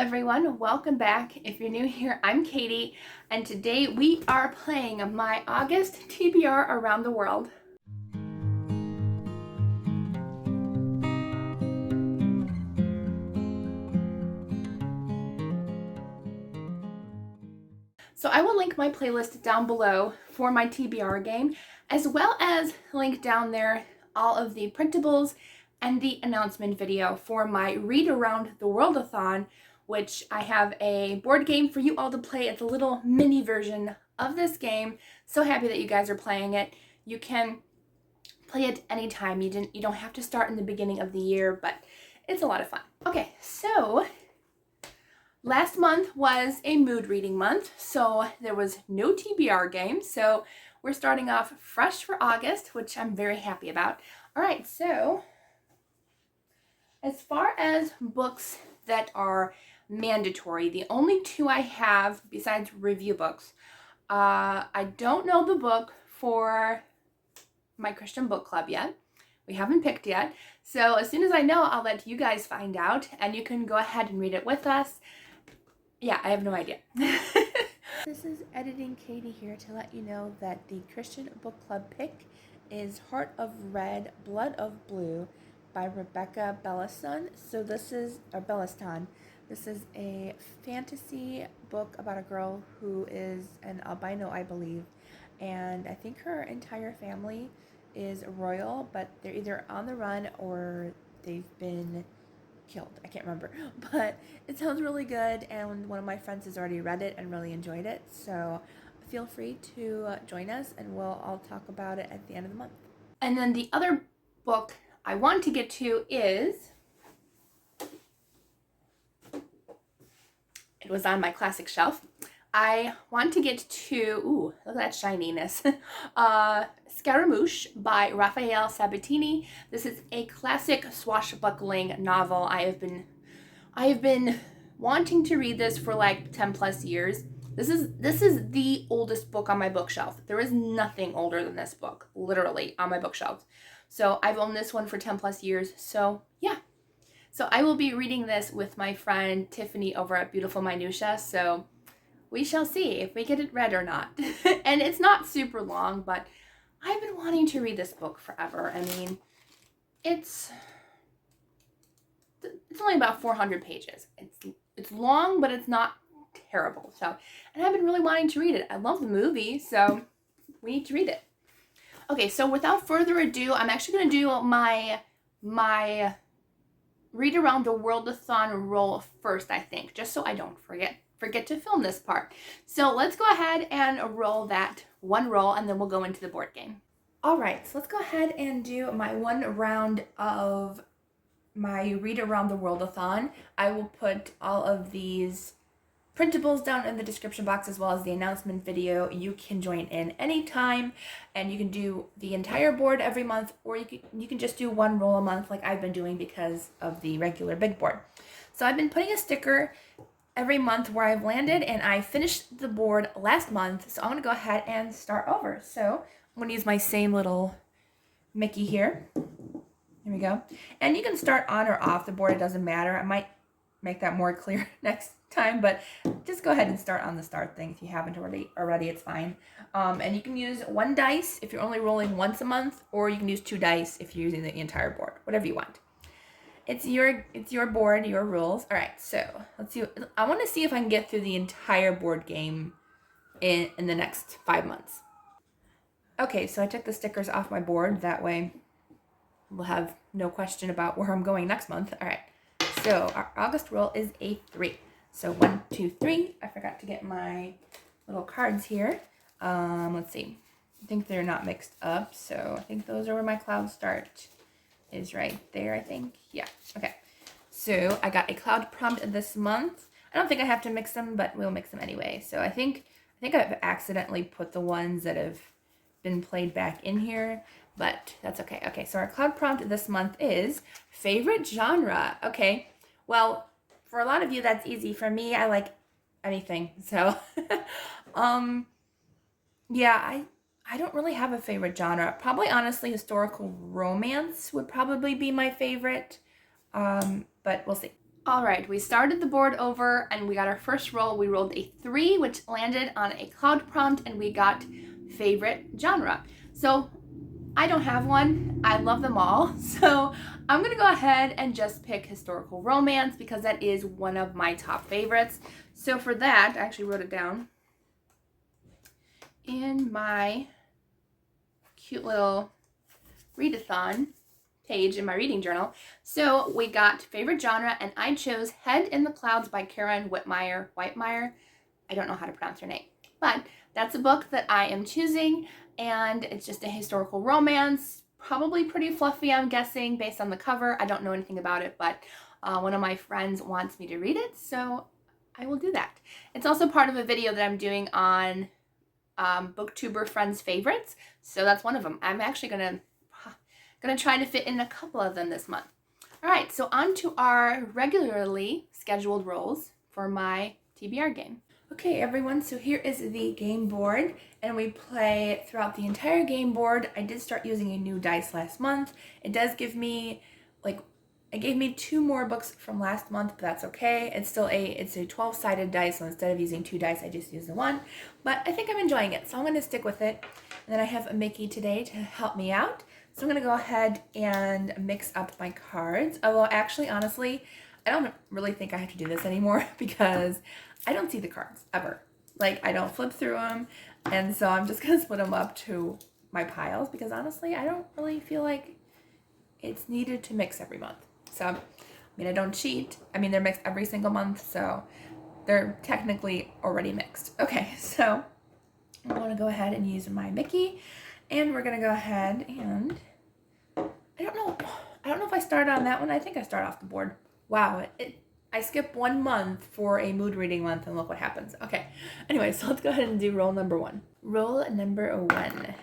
everyone, welcome back. If you're new here, I'm Katie, and today we are playing my August TBR Around the World. So I will link my playlist down below for my TBR game, as well as link down there all of the printables and the announcement video for my Read Around the World-a-thon, which I have a board game for you all to play. It's a little mini version of this game. So happy that you guys are playing it. You can play it anytime. You don't have to start in the beginning of the year, but it's a lot of fun. Okay, so last month was a mood reading month, so there was no TBR game. So we're starting off fresh for August, which I'm very happy about. All right, so as far as books that are mandatory, the only two I have besides review books, I don't know the book for my Christian book club yet. We haven't picked yet. So as soon as I know, I'll let you guys find out, and you can go ahead and read it with us. Yeah, I have no idea. This is Editing Katie here to let you know that the Christian book club pick is Heart of Red, Blood of Blue by Rebecca Bellaston. So this is, or Bellaston. This is a fantasy book about a girl who is an albino, I believe, and I think her entire family is royal, but they're either on the run or they've been killed. I can't remember, but it sounds really good, and one of my friends has already read it and really enjoyed it, so feel free to join us and we'll all talk about it at the end of the month. And then the other book I want to get to is, it was on my classic shelf. I want to get to, ooh, look at that shininess. Scaramouche by Raphael Sabatini. This is a classic swashbuckling novel. I have been wanting to read this for like 10 plus years. This is the oldest book on my bookshelf. There is nothing older than this book, literally, on my bookshelf. So I've owned this one for 10 plus years. So yeah. So I will be reading this with my friend Tiffany over at Beautiful Minutia. So we shall see if we get it read or not. And it's not super long, but I've been wanting to read this book forever. I mean, it's only about 400 pages. It's long, but it's not terrible. So, and I've been really wanting to read it. I love the movie, so we need to read it. Okay, so without further ado, I'm actually going to do my Read Around the World-a-thon roll first, I think, just so I don't forget to film this part. So let's go ahead and roll that one roll, and then we'll go into the board game. All right, so let's go ahead and do my one round of my Read Around the World-a-thon. I will put all of these printables down in the description box, as well as the announcement video. You can join in anytime, and you can do the entire board every month, or you can just do one roll a month like I've been doing because of the regular big board. So I've been putting a sticker every month where I've landed, and I finished the board last month, so I'm going to go ahead and start over. So I'm going to use my same little Mickey here. Here we go. And you can start on or off the board, it doesn't matter. I might make that more clear next time, but just go ahead and start on the start thing if you haven't already, it's fine. And you can use one dice if you're only rolling once a month, or you can use 2 dice if you're using the entire board, whatever you want. It's your board, your rules. All right, so let's see. I want to see if I can get through the entire board game in the next 5 months. Okay, so I took the stickers off my board. That way we'll have no question about where I'm going next month. All right, so our August roll is a 3. So 1, 2, 3. I forgot to get my little cards here. Let's see. I think they're not mixed up, so I think those are where my clouds start. Is right there, I think. Yeah, okay. So I got a cloud prompt this month. I don't think I have to mix them, but we'll mix them anyway. So I think I've accidentally put the ones that have been played back in here, but that's okay. Okay, so our cloud prompt this month is favorite genre. Okay, well, for a lot of you, that's easy. For me, I like anything. So, yeah, I don't really have a favorite genre. Probably, honestly, historical romance would probably be my favorite, but we'll see. All right, we started the board over and we got our first roll. We rolled a 3, which landed on a cloud prompt, and we got favorite genre. So I don't have one. I love them all. So I'm going to go ahead and just pick historical romance because that is one of my top favorites. So for that, I actually wrote it down in my cute little readathon page in my reading journal. So we got favorite genre, and I chose Head in the Clouds by Karen Whitmire. I don't know how to pronounce her name, but that's a book that I am choosing, and it's just a historical romance, probably pretty fluffy, I'm guessing, based on the cover. I don't know anything about it, but one of my friends wants me to read it, so I will do that. It's also part of a video that I'm doing on booktuber friends' favorites, so that's one of them. I'm actually gonna try to fit in a couple of them this month. All right, so on to our regularly scheduled rolls for my TBR game. Okay, everyone, so here is the game board, and we play throughout the entire game board. I did start using a new dice last month. It does give me, it gave me 2 more books from last month, but that's okay. It's a 12-sided dice, so instead of using 2 dice, I just use the 1. But I think I'm enjoying it, so I'm going to stick with it. And then I have Mickey today to help me out. So I'm going to go ahead and mix up my cards. Although, actually, honestly, I don't really think I have to do this anymore because I don't see the cards, ever. I don't flip through them, and so I'm just going to split them up to my piles because, honestly, I don't really feel like it's needed to mix every month. So, I don't cheat. They're mixed every single month, so they're technically already mixed. Okay, so I'm going to go ahead and use my Mickey, and we're going to go ahead and, I don't know if I started on that one. I think I start off the board. Wow, I skip 1 month for a mood reading month, and look what happens. Okay, anyway, so let's go ahead and do roll number 1. Roll number 1.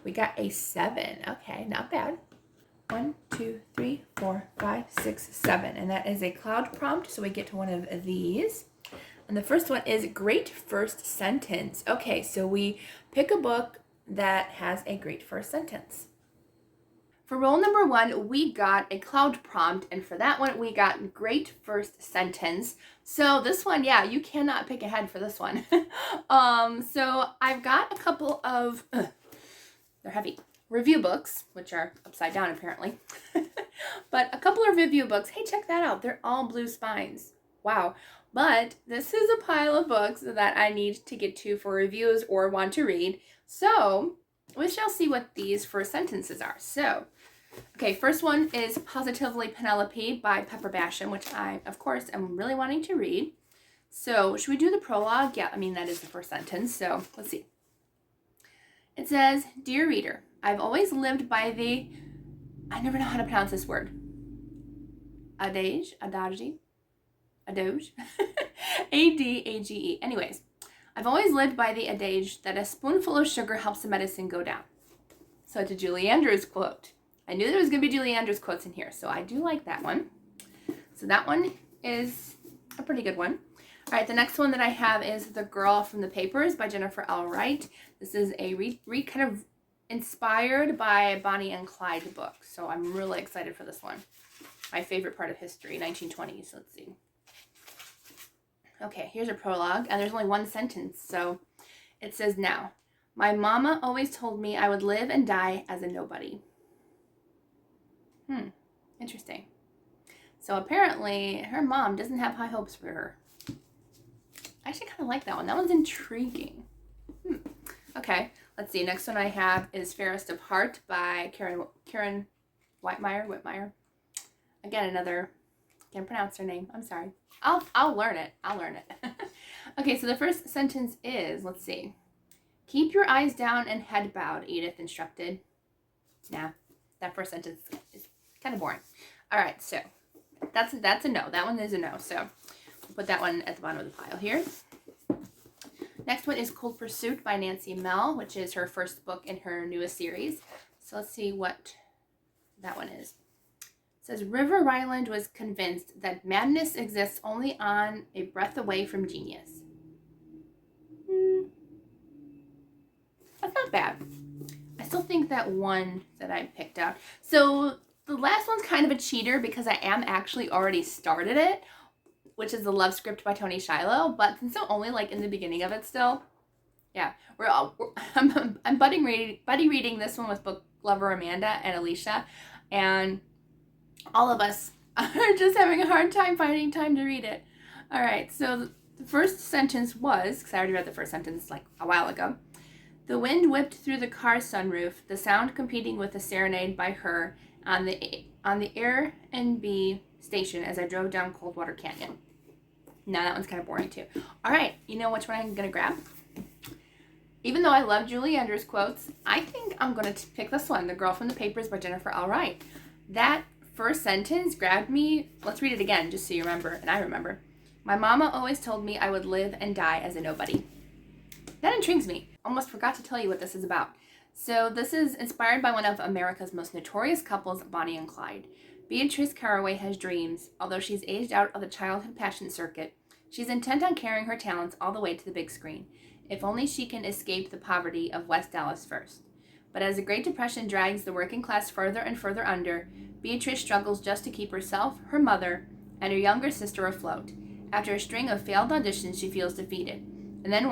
We got a 7. Okay, not bad. 1, 2, 3, 4, 5, 6, 7. And that is a cloud prompt, so we get to one of these. And the first one is Great First Sentence. Okay, so we pick a book that has a great first sentence. For roll number 1, we got a cloud prompt, and for that one, we got Great First Sentence. So this one, yeah, you cannot pick ahead for this one. So I've got a couple of, they're heavy, review books, which are upside down apparently. But a couple of review books. Hey, check that out. They're all blue spines. Wow. But this is a pile of books that I need to get to for reviews or want to read. So we shall see what these first sentences are. So, okay, first one is Positively Penelope by Pepper Basham, which I, of course, am really wanting to read. So should we do the prologue? Yeah, that is the first sentence. So let's see. It says, Dear reader, I've always lived by the, I never know how to pronounce this word. Adage, A-D-A-G-E. Anyways, I've always lived by the adage that a spoonful of sugar helps the medicine go down. So it's a Julie Andrews quote. I knew there was going to be Julie Andrews quotes in here, so I do like that one. So that one is a pretty good one. All right, the next one that I have is The Girl from the Papers by Jennifer L. Wright. This is a kind of inspired by Bonnie and Clyde book, so I'm really excited for this one. My favorite part of history, 1920s. Let's see. Okay, here's a prologue, and there's only one sentence, so it says, Now, my mama always told me I would live and die as a nobody. Interesting. So apparently her mom doesn't have high hopes for her. I actually kind of like that one. That one's intriguing. Okay, let's see. Next one I have is Fairest of Heart by Karen Whitmire. Again, another, can't pronounce her name. I'm sorry. I'll learn it. Okay, so the first sentence is, let's see. Keep your eyes down and head bowed, Edith instructed. Nah, that first sentence is kind of boring. All right, so that's a no. That one is a no. So we'll put that one at the bottom of the pile here. Next one is Cold Pursuit by Nancy Mell, which is her first book in her newest series. So let's see what that one is. It says, River Ryland was convinced that madness exists only on a breath away from genius. That's not bad. I still think that one that I picked out. So The last one's kind of a cheater because I am actually already started it, which is The Love Script by Tony Shiloh, but since I'm only like in the beginning of it still, yeah, I'm buddy reading this one with book lover Amanda and Alicia, and all of us are just having a hard time finding time to read it. All right, so the first sentence was, because I already read the first sentence like a while ago, the wind whipped through the car's sunroof, the sound competing with a serenade by her on the Airbnb station as I drove down Coldwater Canyon. Now that one's kind of boring too. All right, you know which one I'm going to grab? Even though I love Julie Andrews quotes, I think I'm going to pick this one, The Girl from the Papers by Jennifer L. Wright. That first sentence grabbed me. Let's read it again just so you remember, and I remember. My mama always told me I would live and die as a nobody. That intrigues me. Almost forgot to tell you what this is about. So this is inspired by one of America's most notorious couples, Bonnie and Clyde. Beatrice Carraway has dreams. Although she's aged out of the childhood passion circuit, she's intent on carrying her talents all the way to the big screen. If only she can escape the poverty of West Dallas first. But as the Great Depression drags the working class further and further under, Beatrice struggles just to keep herself, her mother, and her younger sister afloat. After a string of failed auditions, she feels defeated. And then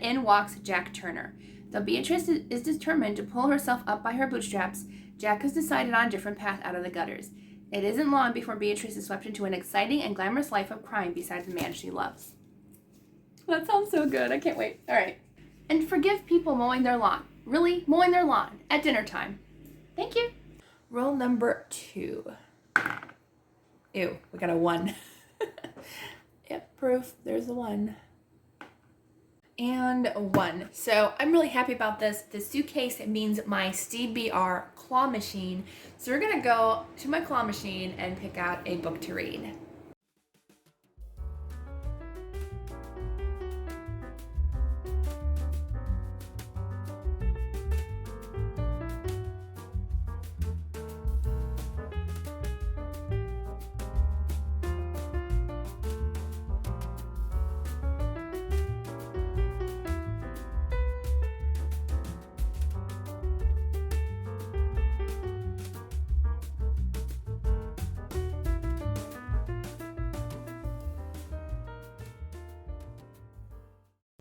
in walks Jack Turner. Though Beatrice is determined to pull herself up by her bootstraps, Jack has decided on a different path out of the gutters. It isn't long before Beatrice is swept into an exciting and glamorous life of crime beside the man she loves. That sounds so good. I can't wait. All right. And forgive people mowing their lawn. Really? Mowing their lawn at dinner time. Thank you. Roll number 2. Ew, we got a 1. Yep, proof. There's a 1. And 1. So I'm really happy about this. The suitcase means my TBR claw machine. So we're going to go to my claw machine and pick out a book to read.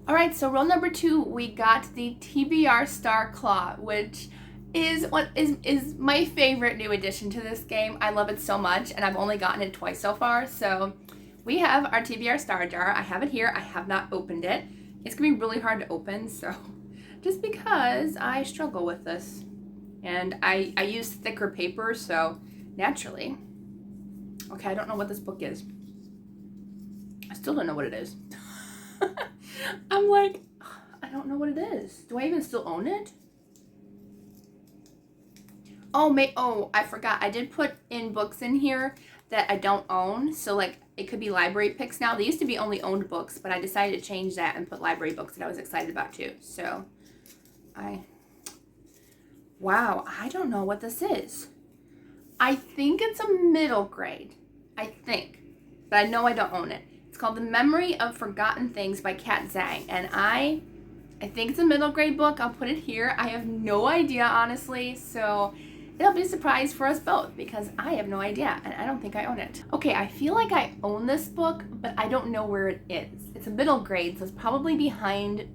All right, so roll number 2, we got the TBR Star Claw, which is what is my favorite new addition to this game. I love it so much, and I've only gotten it twice so far. So we have our TBR Star Jar. I have it here. I have not opened it. It's gonna be really hard to open, so just because I struggle with this, and I use thicker paper, so naturally. Okay, I don't know what this book is. I still don't know what it is. I'm like, I don't know what it is. Do I even still own it? Oh, I forgot. I did put in books in here that I don't own. So like it could be library picks now. They used to be only owned books, but I decided to change that and put library books that I was excited about too. So wow, I don't know what this is. I think it's a middle grade. I think, but I know I don't own it. It's called The Memory of Forgotten Things by Kat Zhang, and I think it's a middle grade book. I'll put it here. I have no idea, honestly, so it'll be a surprise for us both because I have no idea, and I don't think I own it. Okay, I feel like I own this book, but I don't know where it is. It's a middle grade, so it's probably behind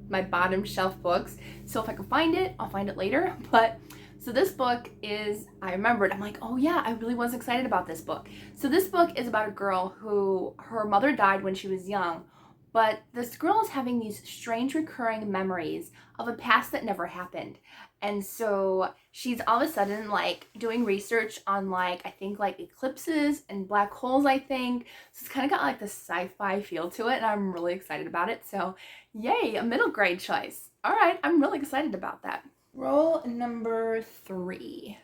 my bottom shelf books. So if I can find it, I'll find it later, but so this book is, I remembered, I'm like, oh yeah, I really was excited about this book. So this book is about a girl who, her mother died when she was young, but this girl is having these strange recurring memories of a past that never happened. And so she's all of a sudden like doing research on like, I think like eclipses and black holes, I think. So it's kind of got like this sci-fi feel to it, and I'm really excited about it. So yay, a middle grade choice. All right, I'm really excited about that. Roll number 3.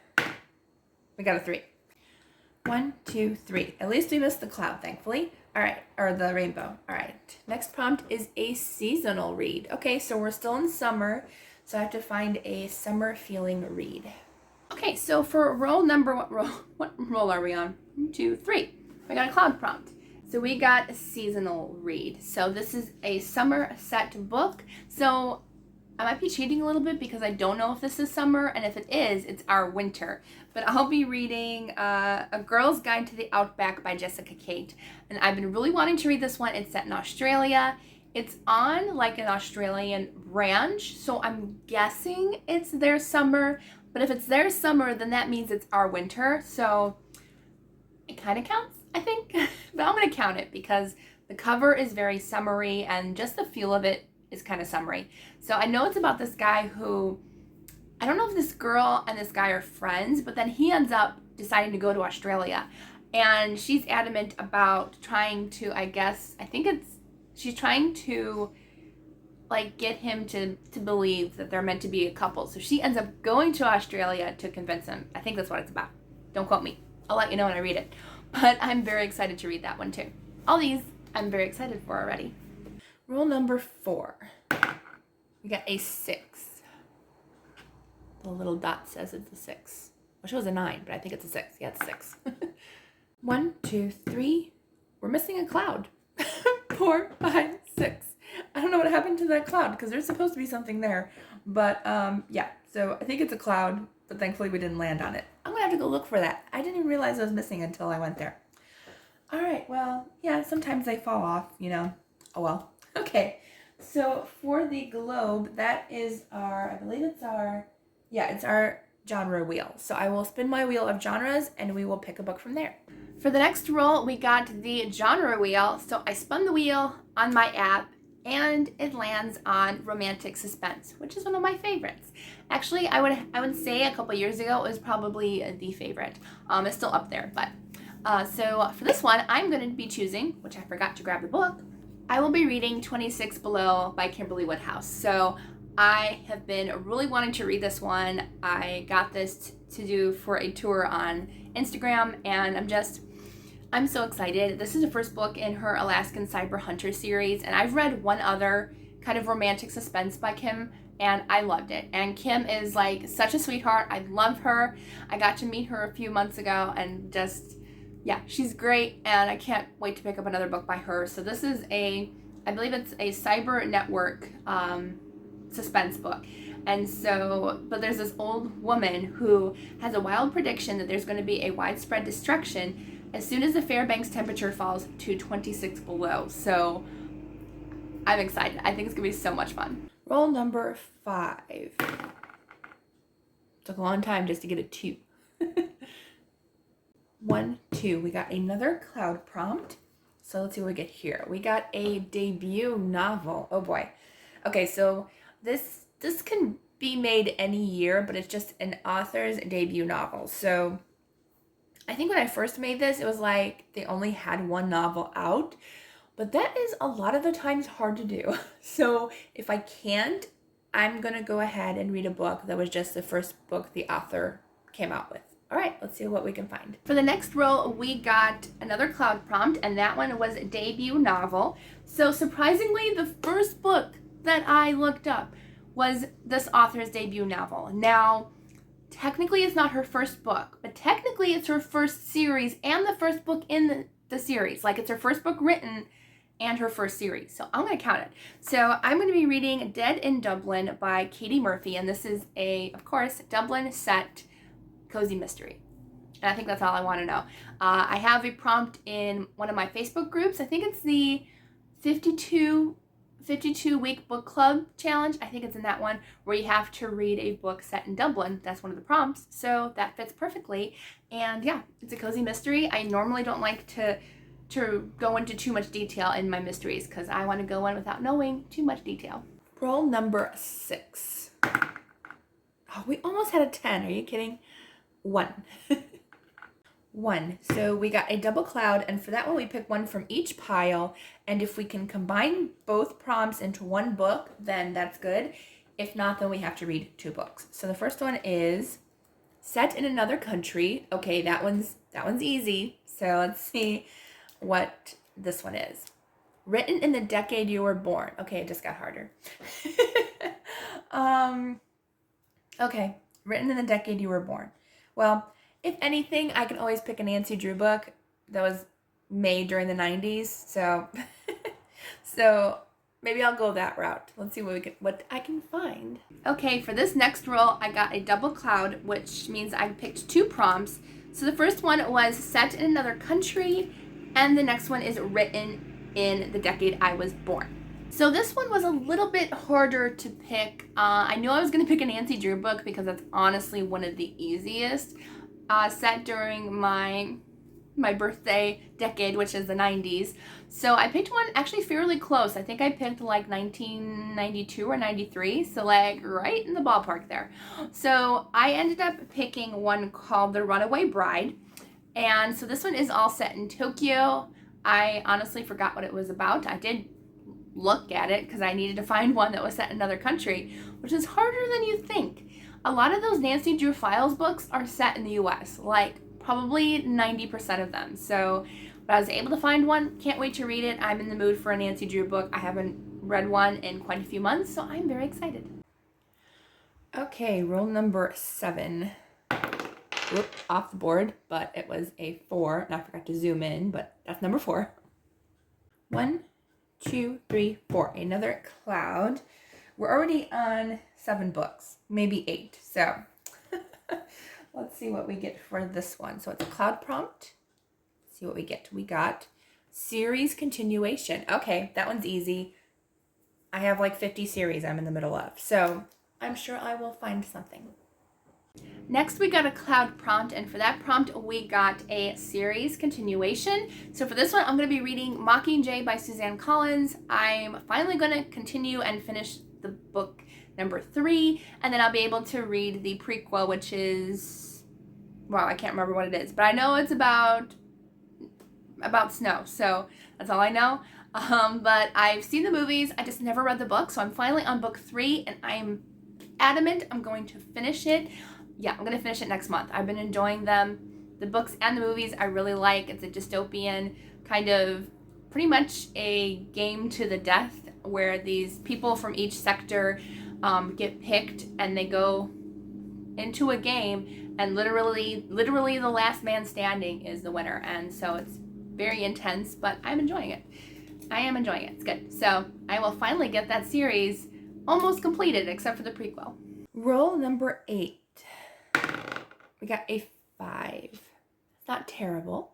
We got a 3. 1, 2, 3. At least we missed the cloud, thankfully. All right, or the rainbow. All right. Next prompt is a seasonal read. Okay, so we're still in summer, so I have to find a summer feeling read. Okay, so for roll number, what roll are we on? 1, 2, 3. We got a cloud prompt. So we got a seasonal read. So this is a summer set book. So I might be cheating a little bit because I don't know if this is summer, and if it is, it's our winter. But I'll be reading A Girl's Guide to the Outback by Jessica Kate. And I've been really wanting to read this one. It's set in Australia. It's on like an Australian ranch, so I'm guessing it's their summer. But if it's their summer, then that means it's our winter. So it kind of counts, I think. But I'm going to count it because the cover is very summery and just the feel of it is kind of summery. So I know it's about this guy who, I don't know if this girl and this guy are friends, but then he ends up deciding to go to Australia. And she's adamant about trying to, she's trying to like get him to believe that they're meant to be a couple. So she ends up going to Australia to convince him. I think that's what it's about. Don't quote me. I'll let you know when I read it. But I'm very excited to read that one too. All these I'm very excited for already. Rule number 4. We got a 6. The little dot says it's a 6. Wish it was a 9, but I think it's a 6. Yeah, it's 6. 1, 2, 3. We're missing a cloud. 4, 5, 6. I don't know what happened to that cloud because there's supposed to be something there. But yeah, so I think it's a cloud, but thankfully we didn't land on it. I'm going to have to go look for that. I didn't even realize I was missing until I went there. All right, well, yeah, sometimes they fall off, you know. Oh, well. Okay, so for the globe, that is our, I believe it's our genre wheel. So I will spin my wheel of genres and we will pick a book from there. For the next roll, we got the genre wheel. So I spun the wheel on my app and it lands on romantic suspense, which is one of my favorites. Actually, I would say a couple years ago it was probably the favorite. It's still up there, but so for this one, I'm going to be choosing, which I forgot to grab the book, I will be reading 26 Below by Kimberly Woodhouse. So I have been really wanting to read this one. I got this to do for a tour on Instagram, and I'm so excited. This is the first book in her Alaskan Cyber Hunter series, and I've read one other kind of romantic suspense by Kim, and I loved it. And Kim is like such a sweetheart. I love her. I got to meet her a few months ago, and yeah, she's great, and I can't wait to pick up another book by her. So this is I believe it's a cyber network suspense book. And so, but there's this old woman who has a wild prediction that there's going to be a widespread destruction as soon as the Fairbanks temperature falls to 26 below. So I'm excited. I think it's going to be so much fun. Roll number 5. Took a long time just to get a 2. 1, 2. We got another cloud prompt. So let's see what we get here. We got a debut novel. Oh boy. Okay, so this can be made any year, but it's just an author's debut novel. So I think when I first made this, it was like they only had one novel out, but that is a lot of the times hard to do. So if I can't, I'm going to go ahead and read a book that was just the first book the author came out with. All right, let's see what we can find. For the next roll, we got another cloud prompt, and that one was a debut novel. So surprisingly, the first book that I looked up was this author's debut novel. Now, technically it's not her first book, but technically it's her first series and the first book in the series. Like, it's her first book written and her first series. So I'm going to count it. So I'm going to be reading Dead in Dublin by Katie Murphy, and this is of course, Dublin set cozy mystery. And I think that's all I want to know. I have a prompt in one of my Facebook groups. I think it's the 52 week book club challenge. I think it's in that one where you have to read a book set in Dublin. That's one of the prompts. So that fits perfectly. And yeah, it's a cozy mystery. I normally don't like to go into too much detail in my mysteries because I want to go in without knowing too much detail. Roll number 6. Oh, we almost had a 10. Are you kidding? 1. 1. So we got a double cloud, and for that one we pick one from each pile, and if we can combine both prompts into one book, then that's good. If not, then we have to read 2 books. So the first one is Set in Another Country. Okay, that one's easy. So let's see what this one is. Written in the Decade You Were Born. Okay, it just got harder. Okay, Written in the Decade You Were Born. Well, if anything, I can always pick a Nancy Drew book that was made during the 90s. So Maybe I'll go that route. Let's see what I can find. Okay, for this next roll, I got a double cloud, which means I picked 2 prompts. So the first one was set in another country, and the next one is written in the decade I was born. So this one was a little bit harder to pick. I knew I was going to pick a Nancy Drew book because that's honestly one of the easiest. Set during my birthday decade, which is the 90s. So I picked one actually fairly close. I think I picked like 1992 or 93, so like right in the ballpark there. So I ended up picking one called The Runaway Bride. And so this one is all set in Tokyo. I honestly forgot what it was about. I did look at it because I needed to find one that was set in another country, which is harder than you think. A lot of those Nancy Drew Files books are set in the US, like probably 90% of them. So, but I was able to find one. Can't wait to read it. I'm in the mood for a Nancy Drew book. I haven't read one in quite a few months, so I'm very excited. Okay, roll number 7. Whoop, off the board, but it was a 4, and I forgot to zoom in, but that's number 4. 1, 2, 3, 4. Another cloud. We're already on 7 books, maybe 8. So let's see what we get for this one. So it's a cloud prompt. Let's see what we get. We got series continuation. Okay, that one's easy. I have like 50 series I'm in the middle of, so I'm sure I will find something. Next, we got a cloud prompt, and for that prompt, we got a series continuation. So for this one, I'm going to be reading Mockingjay by Suzanne Collins. I'm finally going to continue and finish the book number 3, and then I'll be able to read the prequel, which is, well, I can't remember what it is, but I know it's about snow, so that's all I know. But I've seen the movies, I just never read the book, so I'm finally on book 3, and I'm adamant I'm going to finish it. Yeah, I'm going to finish it next month. I've been enjoying them. The books and the movies I really like. It's a dystopian kind of pretty much a game to the death where these people from each sector get picked and they go into a game, and literally the last man standing is the winner. And so it's very intense, but I'm enjoying it. I am enjoying it. It's good. So I will finally get that series almost completed except for the prequel. Roll number 8. We got a 5. Not terrible.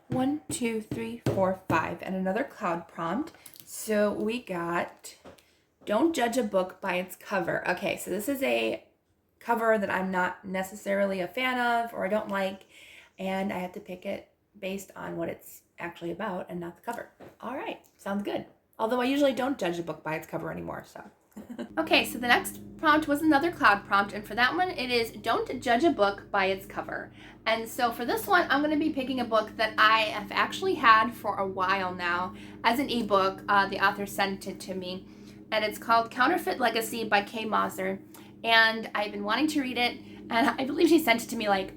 1, 2, 3, 4, 5, and another cloud prompt. So we got don't judge a book by its cover. Okay, so this is a cover that I'm not necessarily a fan of or I don't like, and I have to pick it based on what it's actually about and not the cover. All right, sounds good. Although I usually don't judge a book by its cover anymore, so. Okay, so the next prompt was another cloud prompt, and for that one, it is don't judge a book by its cover. And so for this one, I'm going to be picking a book that I have actually had for a while now as an ebook. The author sent it to me, and it's called Counterfeit Legacy by Kay Moser, and I've been wanting to read it, and I believe she sent it to me like,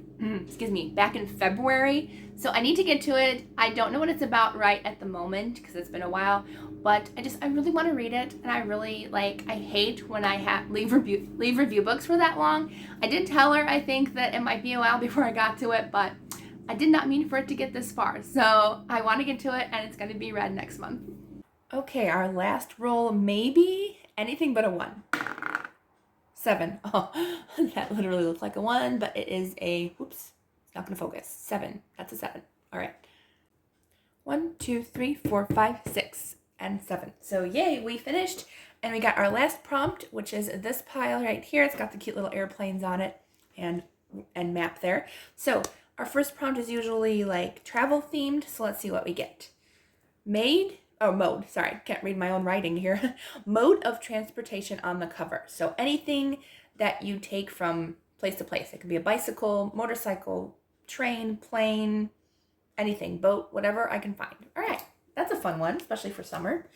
back in February. So I need to get to it. I don't know what it's about right at the moment because it's been a while, but I really want to read it, and I really I hate when I leave review books for that long. I did tell her I think that it might be a while before I got to it, but I did not mean for it to get this far. So I want to get to it, and it's going to be read next month. Okay, our last roll, maybe anything but a 1. 7. Oh, that literally looks like a 1, but it is a, whoops, it's not going to focus. 7. That's a 7. All right. 1, 2, 3, 4, 5, 6, and 7. So yay, we finished, and we got our last prompt, which is this pile right here. It's got the cute little airplanes on it and map there. So our first prompt is usually like travel themed. So let's see what we get. Mode, sorry, can't read my own writing here. Mode of transportation on the cover. So anything that you take from place to place. It could be a bicycle, motorcycle, train, plane, anything, boat, whatever I can find. All right, that's a fun one, especially for summer.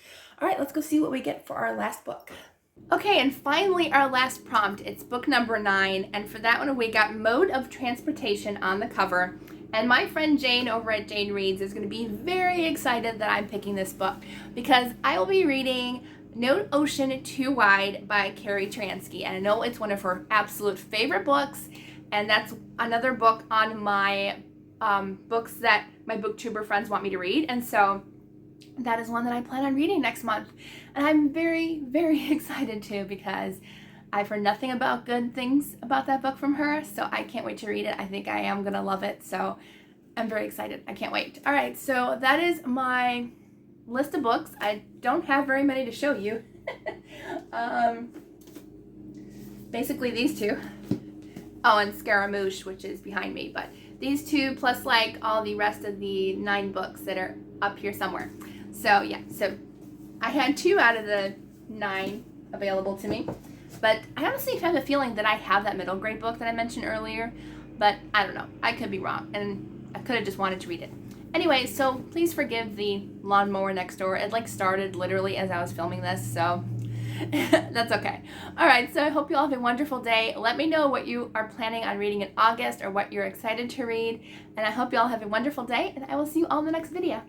All right, let's go see what we get for our last book. Okay, and finally our last prompt. It's book number 9, and for that one we got Mode of Transportation on the cover. And my friend Jane over at Jane Reads is going to be very excited that I'm picking this book because I will be reading No Ocean Too Wide by Carrie Transky. And I know it's one of her absolute favorite books, and that's another book on my books that my booktuber friends want me to read. And so that is one that I plan on reading next month. And I'm very, very excited too, because I've heard nothing about good things about that book from her, so I can't wait to read it. I think I am gonna love it, so I'm very excited. I can't wait. All right, so that is my list of books. I don't have very many to show you. Basically these two. Oh, and Scaramouche, which is behind me, but these two plus like all the rest of the 9 books that are up here somewhere. So yeah, so I had 2 out of the 9 available to me, but I honestly have a feeling that I have that middle grade book that I mentioned earlier, but I don't know. I could be wrong, and I could have just wanted to read it. Anyway, so please forgive the lawnmower next door. It like started literally as I was filming this, so that's okay. All right, so I hope you all have a wonderful day. Let me know what you are planning on reading in August or what you're excited to read, and I hope you all have a wonderful day, and I will see you all in the next video.